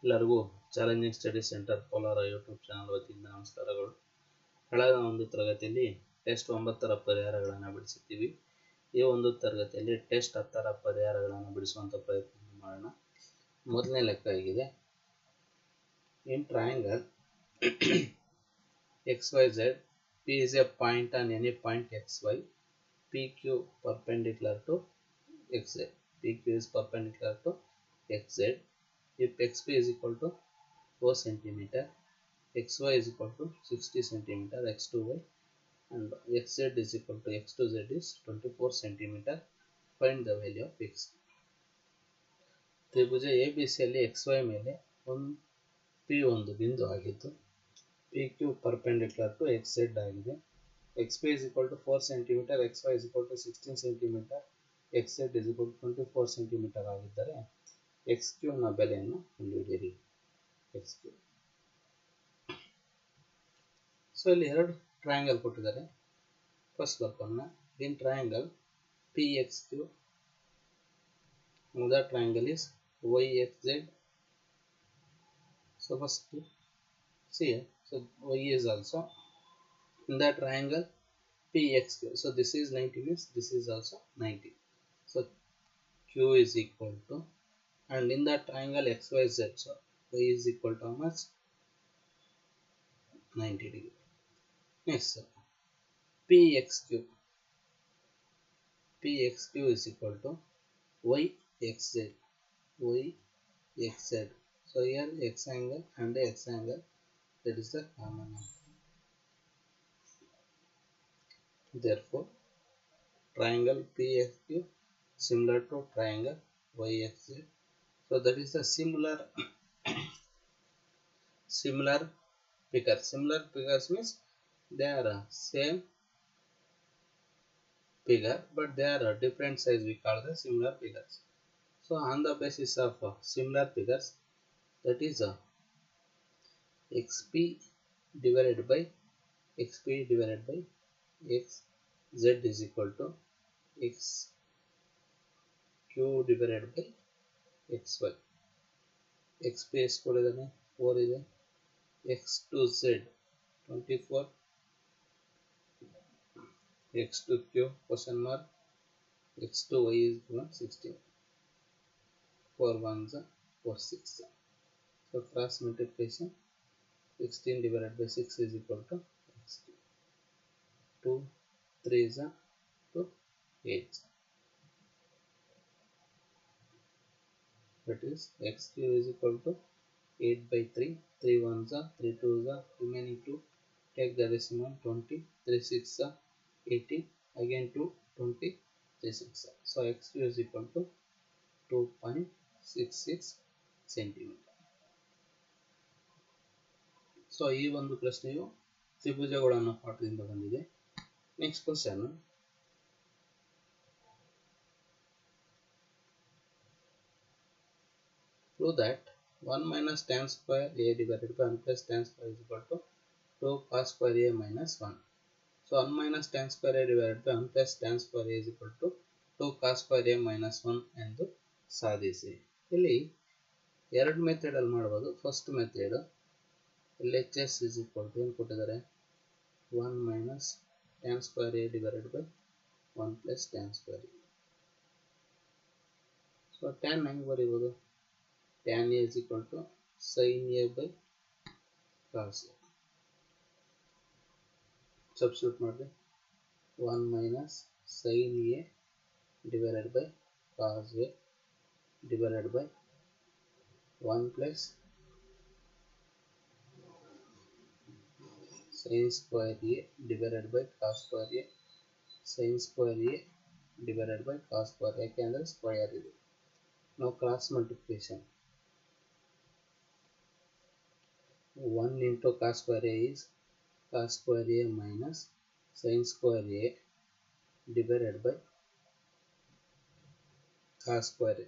ಎಲ್ಲರಿಗೂ challenging study centre Kolar YouTube channel ವತಿಯಿಂದ ನಮಸ್ಕಾರಗಳು. ಕಳೆದ ಒಂದು ತರಗತಿಯಲ್ಲಿ ಟೆಸ್ಟ್ 9ರ ಪರಿಹಾರಗಳನ್ನು ಬಿಡಿಸಿದ್ದೀವಿ. ಈ ಒಂದು ತರಗತಿಯಲ್ಲಿ ಟೆಸ್ಟ್ 10ರ ಪರಿಹಾರಗಳನ್ನು ಬಿಡಿಸುವಂಥ ಪ್ರಯತ್ನ ಮಾಡೋಣ. ಮೊದಲನೇ ಲೆಕ್ಕ ಆಗಿದೆ. In triangle XYZ, P is a point on any point XY, PQ perpendicular to XZ. PQ is perpendicular to XZ. If XP is equal to 4 cm, XY is equal to 60 cm, X2Y, and XZ is equal to X2Z is 24 cm. Find the value of X. ತ್ರಿಭುಜ ABCಯಲ್ಲಿ XY ಮೇಲೆ P ಒಂದು ಬಿಂದು ಆಗಿದ್ದು PQ perpendicular to XZ ಆಗಿದೆ. XP is equal to 4 cm, XY is equal to 16 cm, XZ is equal to 24 cm ಆಗಿದ್ದರೆ XQ ನ ಬೆಲೆಯನ್ನು ಕಂಡುಹಿಡಿಯಿರಿ. XQ. ಸೊ ಇಲ್ಲಿ ಎರಡು ಟ್ರಯಾಂಗಲ್ ಕೊಟ್ಟಿದ್ದಾರೆ. ಫಸ್ಟ್ ಬರ್ಕೋಣ. In triangle PXQ, another triangle is YXZ. So first see, so Y is also in the triangle PXQ. So this is 90 means this is also 90. So Q is equal to, and in the triangle XYZ, so Y is equal to how much? 90 degree. Next PXQ. PXQ is equal to YXZ. YXZ. So here X angle and X angle, that is the common angle. Therefore triangle PXQ similar to triangle YXZ. So that is the similar figure. Similar figures means they are same figure but they are different size. We call the similar figures. So on the basis of similar figures, that is XP divided by XZ is equal to XQ divided by XY. XP is 4 ಇದೆ, X2Z 24, X2Q question mark, X2Y is 16. 4 1s are 4 6. So cross multiplication, 16 divided by 6 is equal to X2. 2 3s are to 8. That is XQ is equal to 8 by 3. 3 1s are, 3 2s are, remaining 2. Take the decimal 20. 3 6s are 18. Again 2 20. 3 6s are. So XQ is equal to 2.66 cm. So ಈ ಒಂದು ಪ್ರಶ್ನೆಯು ತ್ರಿಭುಜಗಳನ್ನು ಪಾಠದಿಂದ ಬಂದಿದೆ. Next question. Prove that 1 minus tan square A divided by 1 plus tan square is equal to 2 cos square A minus 1. So 1 minus tan square A divided by 1 plus tan square A is equal to 2 cos square A minus 1 ಎಂದು ಸಾಧಿಸಿ. ಇಲ್ಲಿ ಎರಡು method ಅಲ್ಲಿ ಮಾಡಬಹುದು. First method LHS is equal to ಏನು ಕೊಟ್ಟಿದ್ದಾರೆ, 1 minus tan square A divided by 1 plus tan square A. So tan ಹೆಂಗೆ ಬರೀಬಹುದು? tan A is equal to sin A by cos A. Substitute ಮಾಡಿದ್ರೆ 1 minus sin A divided by cos A divided by 1 plus sin square A divided by cos square A, sin square A divided by cos square A. ಯಾಕೆಂದರೆ square ಇದೆ. ನಾವು cross multiplication, 1 into cos square A is cos square A minus sin square A divided by cos square A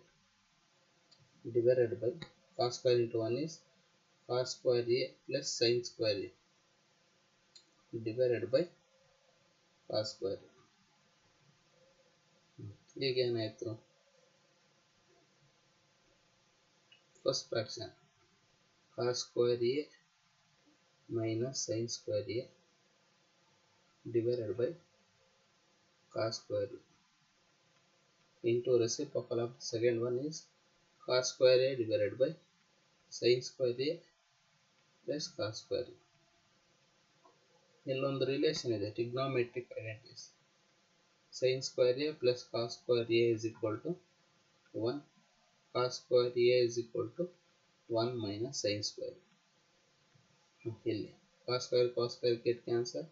divided by cos square into 1 is cos square A plus sin square A divided by cos square A. ಈಗ ಏನಾಯಿತು, first fraction cos square a minus sin square a divided by cos square a into reciprocal of the second one is cos square a divided by sin square a plus cos square a. ಇಲ್ಲೊಂದು relation ಇದೆ, trigonometric identities. sin square a plus cos square a is equal to 1, cos square a is equal to 1 minus sin square. ಇಲ್ಲಿ cos square get cancel,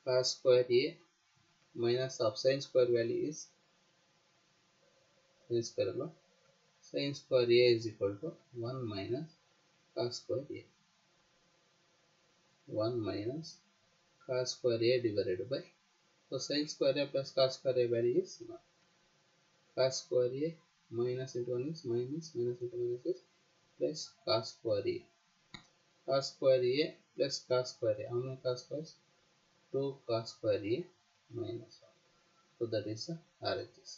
cos square a minus of sin square value is sin square alone. Sin square a is equal to 1 minus cos square a. 1 minus cos square a divided by, so sin square a plus cos square a value is 1. Cos square a minus into 1 is minus, minus into minus is plus cos square a. Cos square a plus cos square a. How many cos squares? 2 cos square a minus 1. So that is the RHS.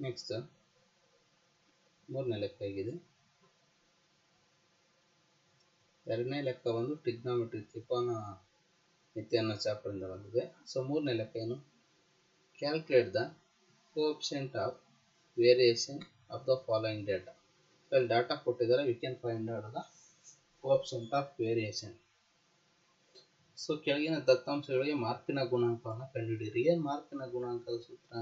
Next, ಮೂರನೇ ಲೆಕ್ಕ ಹೇಗಿದೆ. ಎರಡನೇ ಲೆಕ್ಕ ಬಂದು trigonometry, ತ್ರಿಕೋನ ಮಿತಿ ಅನ್ನೋ chapter ಇಂದ ಬಂದಿದೆ. ಸೊ ಮೂರನೇ ಲೆಕ್ಕ ಏನು? Calculate the coefficient of variation of the following data. ಅಲ್ಲಿ ಡಾಟಾ ಕೊಟ್ಟಿದ್ದಾರೆ, we can find out the coefficient of variation. So ಕೆಳಗಿನ ದತ್ತಾಂಶಗಳಿಗೆ ಮಾರ್ಕಿನ ಗುಣಾಂಕವನ್ನು ಕಂಡುಹಿಡಿಯಿರಿ. ಏನು ಮಾರ್ಕಿನ ಗುಣಾಂಕದ ಸೂತ್ರ?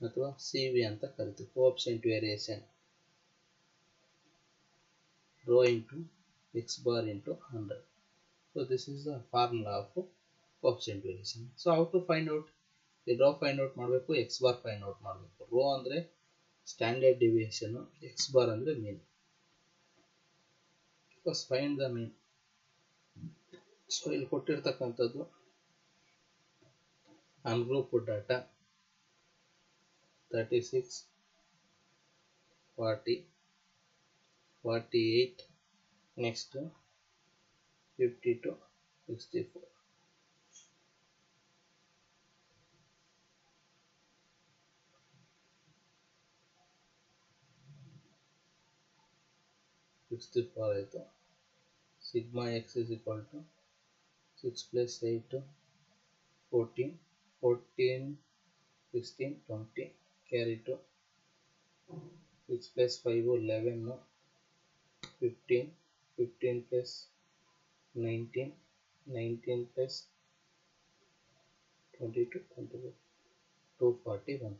ಅಥವಾ CV ಅಂತ ಕರಿತೀವಿ. Coefficient variation rho into x bar into 100. So this is the formula of coefficient variation. So how to find out? The rho find out ಮಾಡಬೇಕು, x bar find out ಮಾಡಬೇಕು. rho ಅಂದ್ರೆ ಸ್ಟ್ಯಾಂಡರ್ಡ್ ಡಿವಿಯೇಷನ್, x bar ಅಂದ್ರೆ ಮೀನ್. First find the mean. So ಇಲ್ಲಿ ಕೊಟ್ಟಿರ್ತಕ್ಕಂಥದ್ದು ungrouped data 36, 40, 48, next 52, 64. ಆಯಿತು. Sigma x is equal to 6 + 8 14, 14, 16, 20, carry to 6 + 5 11, 15, 15 + 19, 19 + 22, 22, 241.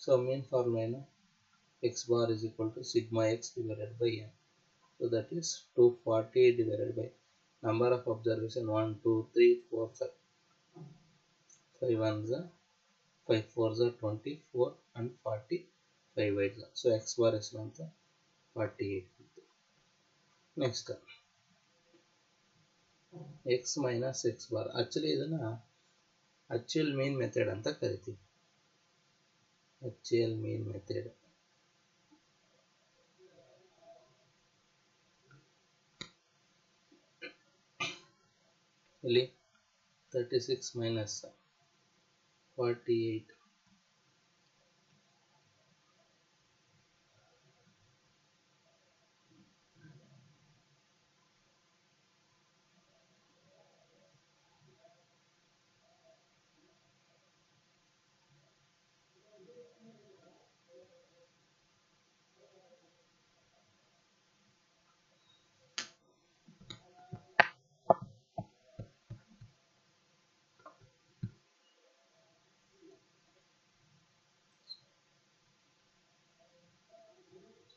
So mean formula ಏನು? x bar is equal to sigma x divided by n. So that is 240 divided by number of observation 1, 2, 3, 4, 5. 5 1s are 5 4s are 24 and 40, 5 8s are. So x bar is 48. Next, x minus x bar. Actually ಇದನ್ನ actual mean method ಅಂತ ಕರಿತೀವಿ. actual mean method. ಇಲ್ಲಿ 36 minus 48.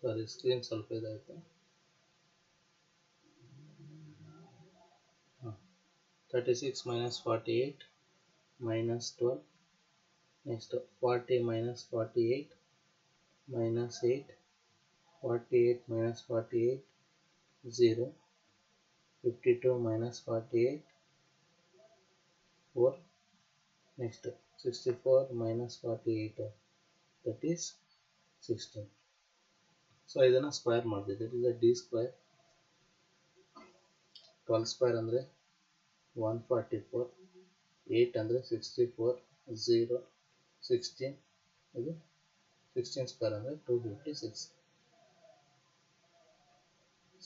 ಸಾರಿ, screen ಸ್ವಲ್ಪ ಇದಾಯಿತು. 36 minus 48 minus 12. Next 40 minus 48 minus 8. 48 minus 48 0. 52 minus 48 4. Next 64 minus 48, that is 16. So ಇದನ್ನ square ಮಾಡಿದೆ. That is a d square. 12 square ಅಂದರೆ 144. 8 ಅಂದರೆ 64, 0, 16, ಇದು 16 ಸ್ಕ್ವೇರ್ ಅಂದರೆ 256.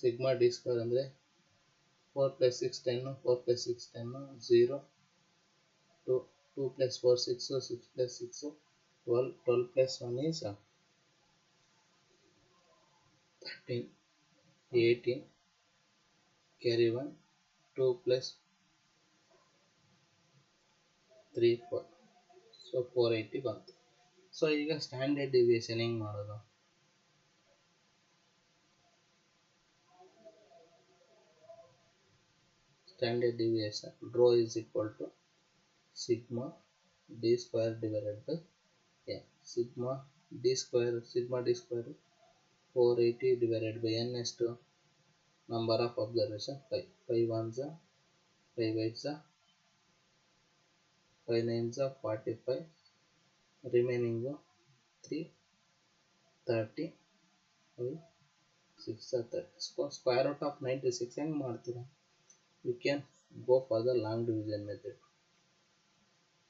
ಸಿಗ್ಮಾ ಡಿ ಸ್ಕ್ವೇರ್ ಅಂದರೆ 4 + 6 10, 4 + 6 10, 0, 2, 2 + 4 6, 6 + 6 12, 12 + 1 is 13, 18, carry 1, 2 + 3 4, ಸೊ 480 ಬಂತು. ಸೊ ಈಗ ಸ್ಟ್ಯಾಂಡರ್ಡ್ ಡಿವಿಯೇಷನ್ ಹೆಂಗೆ ಮಾಡೋದು? Standard deviation rho is equal to sigma d square divided by n. Sigma d square 480 divided by n is to number of observation 5. 5 ones are 5 eights are 5 nines are 45, remaining 3 30, 6 are 30. So square root of 96 ಹೆಂಗೆ ಮಾಡ್ತೀರಾ? You can go for the long division method.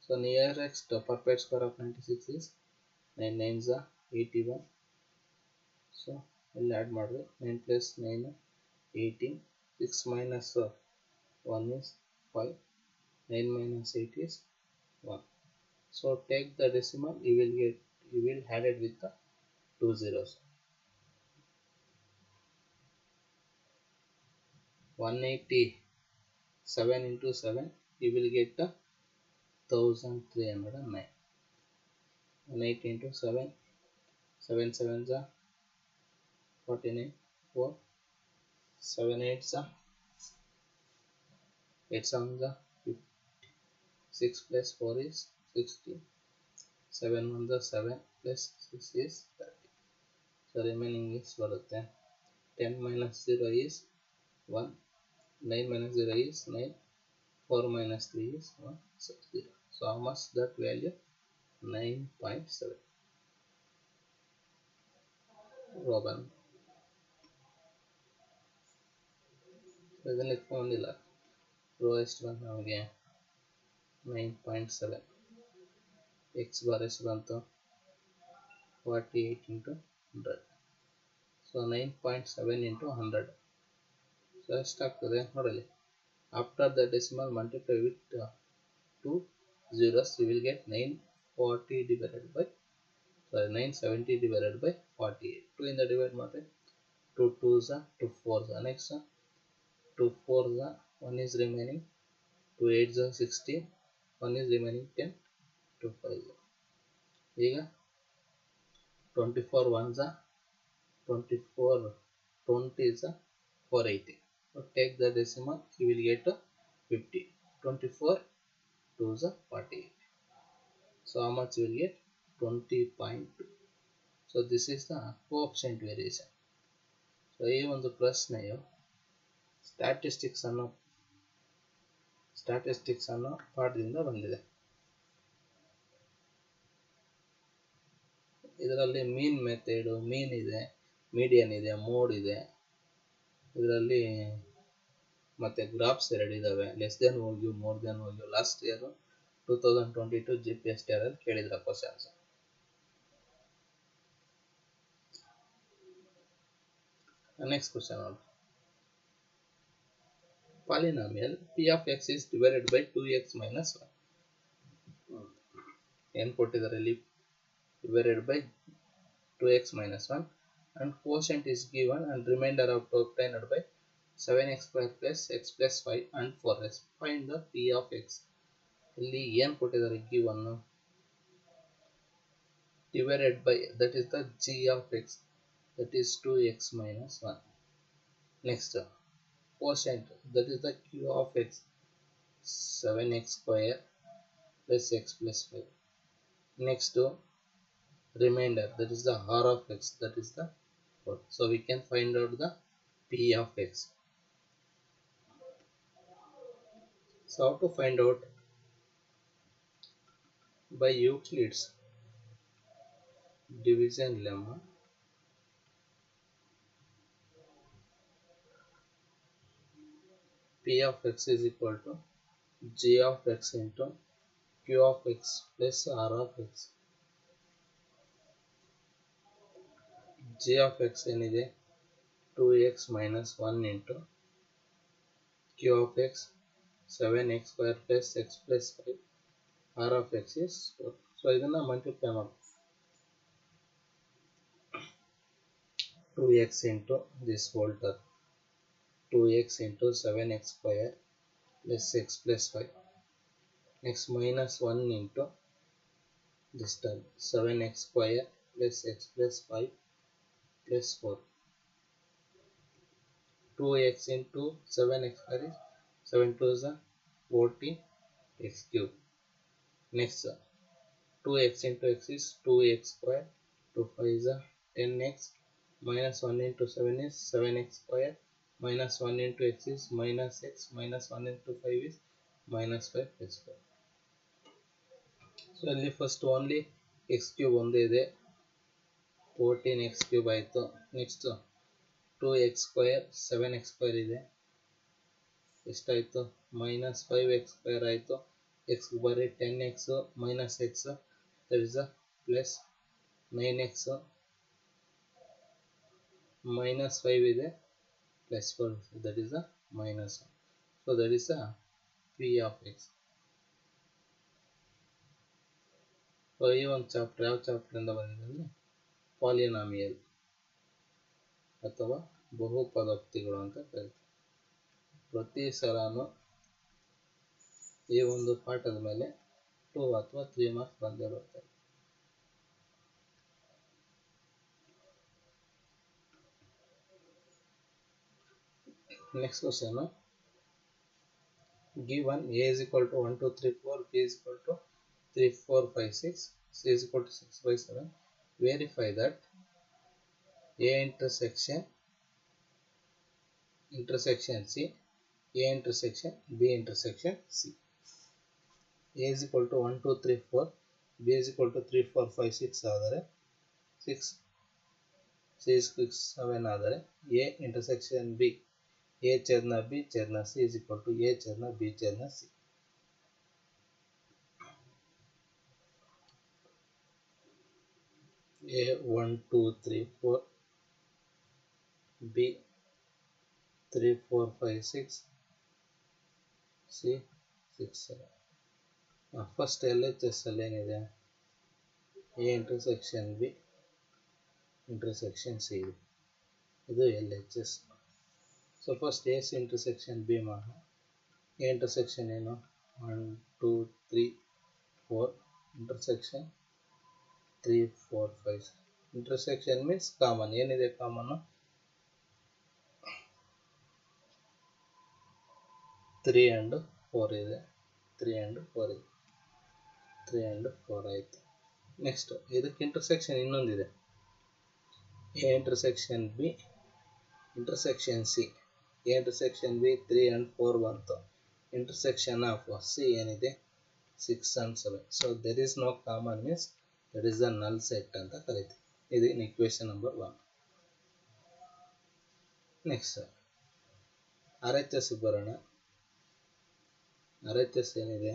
So nearest perfect square of 96 is 9 nines are 81. So we'll add ಮಾಡಿದ್ರೆ 9 + 9 18, 6 minus 1 is 5, 9 minus 8 is 1. So take the decimal, you will add it with the 2 zeros. 187 into 7, you will get the 1309. 180 into 7, 7 sevens are 49, 4, 7 eights are 8 sevens are 50, 6 plus 4 is 16, 7 ones are 7 plus 6 is 30. So remaining is ಬರುತ್ತೆ 10 minus 0 is 1, 9 minus 0 is 9, 4 minus 3 is 1, 0. So how much that value? 9.7. Robin. ಇದನ್ನ ಇಟ್ಕೊಂಡಿಲ್ಲ, rho ಎಷ್ಟು ಬಂತು ನಮಗೆ 9.7. X bar ಎಷ್ಟು ಬಂತು 48 into 100. So 9.7 into 100. So ಎಷ್ಟಾಗ್ತದೆ ನೋಡಲಿ. After the decimal, multiply with 2 zeros, you will get 970 divided by 48. 2 in the divide ಮಾಡಿದ್ರೆ 2 2s are 2 4s are. Next 2 4s are 1 is remaining, 2 8s are 16, 1 is remaining 10, 2 5s are. ಈಗ 24 1s are 24 20s are 480. So take the decimal, you will get 50. 24 2s are 48. So how much you will get? 20.2. So this is the coefficient variation. So ಈ ಒಂದು ಪ್ರಶ್ನೆಯು statistics ಅನ್ನೋ ಪಾಠದಿಂದ ಬಂದಿದೆ. ಇದರಲ್ಲಿ ಮೀನ್ method, ಮೀನ್ ಇದೆ, median ಇದೆ, mode ಇದೆ. ಇದರಲ್ಲಿ ಮತ್ತೆ ಗ್ರಾಫ್ಸ್ 2 ಇದಾವೆ, less than value, more than value. Last year 2022 GPST ಅಲ್ಲಿ ಕೇಳಿದ್ರ ಕ್ವಶನ್ಸ್. ನೆಕ್ಸ್ಟ್ ಕ್ವಶನ್ ನೋಡಿ. Polynomial p of x is divided by 2x minus 1. ಏನು ಕೊಟ್ಟಿದ್ದಾರೆ ಇಲ್ಲಿ? divided by 2x minus 1 and quotient is given and remainder of obtained by 7x square plus x plus 5 and 4x. Find the p of x. ಇಲ್ಲಿ ಏನು ಕೊಟ್ಟಿದ್ದಾರೆ? given divided by, that is the g of x, that is 2x minus 1. Next quotient, that is the q of x, 7x square plus x plus 5. Next remainder, that is the r of x, that is the 4. So we can find out the p of x. So how to find out? By Euclid's division lemma, p of x is equal to g of x into q of x plus r of x. g of x ಏನಿದೆ 2x minus 1 into q of x 7x square plus x plus 5, r of x is 4. So ಇದನ್ನ multiply ಮಾಡಿ 2x into this whole term 2x into 7x square plus x plus 5. Next minus 1 into this term 7x square plus x plus 5 plus 4. 2x into 7x square is 7 2 is 40 x cube. Next 2x into x is 2x square, 2 5 is 10x, minus 1 into 7 is 7x square, minus 1 into x is minus x, minus 1 into 5 is minus 5 plus 4. So ಇಲ್ಲಿ first only x cube ಒಂದೇ ಇದೆ 14x cube ಆಯಿತು. Next 2x square 7x square ಇದೆ ಎಷ್ಟಾಯಿತು minus 5x square ಆಯಿತು. x ಬರೀ 10x minus x that is a plus 9x minus 5 ಇದೆ plus 4 that is a minus 1. So that is a p of x. So ಈ ಒಂದು chapter ಯಾವ chapter ಇಂದ ಬಂದಿದೆ ಅಂದರೆ ಪಾಲಿನಾಮಿಯಲ್ ಅಥವಾ ಬಹುಪದೋಕ್ತಿಗಳು ಅಂತ ಕರೀತಾರೆ. ಪ್ರತಿ ಸಲನೂ ಈ ಒಂದು ಪಾಠದ ಮೇಲೆ 2 ಅಥವಾ 3 ಮಾರ್ಕ್ಸ್ ಬಂದೇ ಬರ್ತವೆ. Next question given a is equal to 1 2 3 4, b is equal to 3 4 5 6, c is equal to 6 by 7. Verify that a intersection c, a intersection b intersection c. a is equal to 1 2 3 4, b is equal to 3 4 5 6 ಆದರೆ 6 c is 6 7 ಆದರೆ a intersection b, a ಛೇದನ b ಛೇದನ c is equal to a ಛೇದನ b ಛೇದನ c. a 1 2 3 4, b 3 4 5 6, c 6 7. First LHS ಅಲ್ಲಿ ಏನಿದೆ a intersection b intersection c ಇದೆ, ಇದು LHS. So first S intersection B ಮಾಡೋಣ. A intersection ಏನು 1 2 3 4 intersection 3 4 5. Intersection means common. ಏನಿದೆ common 3 and 4 ಇದೆ, 3 and 4 ಇದೆ, 3 and 4 ಆಯಿತು. ನೆಕ್ಸ್ಟ್ ಇದಕ್ಕೆ ಇಂಟರ್ಸೆಕ್ಷನ್ ಇನ್ನೊಂದಿದೆ A intersection B intersection C. A intersection B 3 and 4 ಬಂತು. ಇಂಟರ್ಸೆಕ್ಷನ್ ಆಫ್ ಸಿ ಏನಿದೆ 6 and 7. So there is no common means that is the null set ಅಂತ ಕರಿತೀವಿ. ಇದು ಇಕ್ವೇಶನ್ ನಂಬರ್ 1. ನೆಕ್ಸ್ಟ್ RHS ಬರೋಣ. RHS ಏನಿದೆ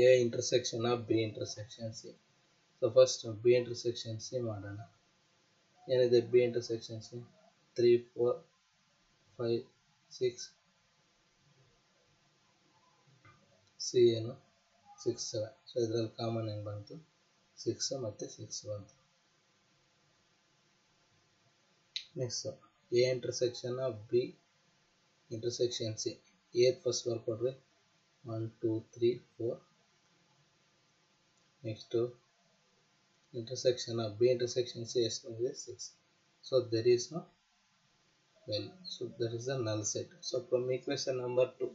A intersection of B intersection C. So first B intersection C ಮಾಡೋಣ. ಏನಿದೆ B intersection C 3 4 5 6, C ಏನು 6 7. So ಇದರಲ್ಲಿ common ಏನು ಬಂತು 6 ಮತ್ತು 6 ಬಂತು. Next A intersection of B intersection C. ಏತ್ ಫಸ್ಟ್ ಬರ್ಕೊಡ್ರಿ 1 2 3 4. Next intersection of B intersection C is 6. So there is no value. So that is the null set. So from equation number 2,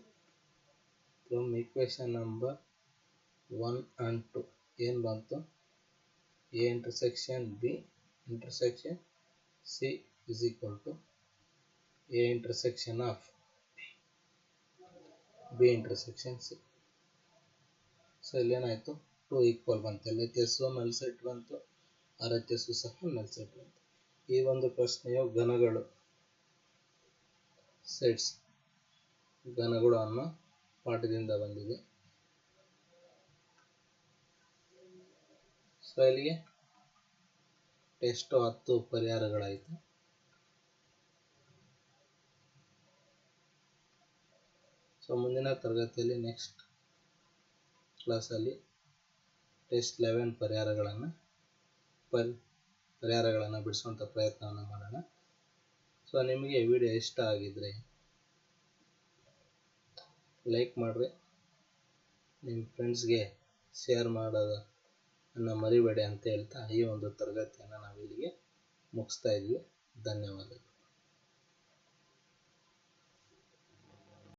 from equation number 1 and 2, ಏನು ಬಂತು A intersection B intersection C is equal to A intersection of B intersection C. So ಇಲ್ಲೇನಾಯಿತು 2 equal ಬಂತು. LHS null set ಬಂತು, RHS ಸಹ ನಲ್ set ಬಂತು. ಈ ಒಂದು ಪ್ರಶ್ನೆಯು ಘನಗಳು ಸೆಟ್ಸ್ ಘನಗುಡವನ್ನು ಪಾಠದಿಂದ ಬಂದಿದೆ. ಸೊ ಇಲ್ಲಿಗೆ ಟೆಸ್ಟ್ 10 ಪರಿಹಾರಗಳಾಯಿತು. ಸೊ ಮುಂದಿನ ತರಗತಿಯಲ್ಲಿ ನೆಕ್ಸ್ಟ್ ಕ್ಲಾಸಲ್ಲಿ ಟೆಸ್ಟ್ 11 ಪರಿಹಾರಗಳನ್ನು ಬಿಡಿಸುವಂಥ ಪ್ರಯತ್ನವನ್ನು ಮಾಡೋಣ. ಸೊ ನಿಮಗೆ ವಿಡಿಯೋ ಇಷ್ಟ ಆಗಿದ್ರೆ ಲೈಕ್ ಮಾಡಿರಿ, ನಿಮ್ಮ ಫ್ರೆಂಡ್ಸ್ಗೆ ಶೇರ್ ಮಾಡೋದನ್ನು ಮರಿಬೇಡಿ ಅಂತ ಹೇಳ್ತಾ ಈ ಒಂದು ತರಗತಿಯನ್ನು ನಾವು ಇಲ್ಲಿಗೆ ಮುಗಿಸ್ತಾ ಇದ್ವಿ. ಧನ್ಯವಾದಗಳು.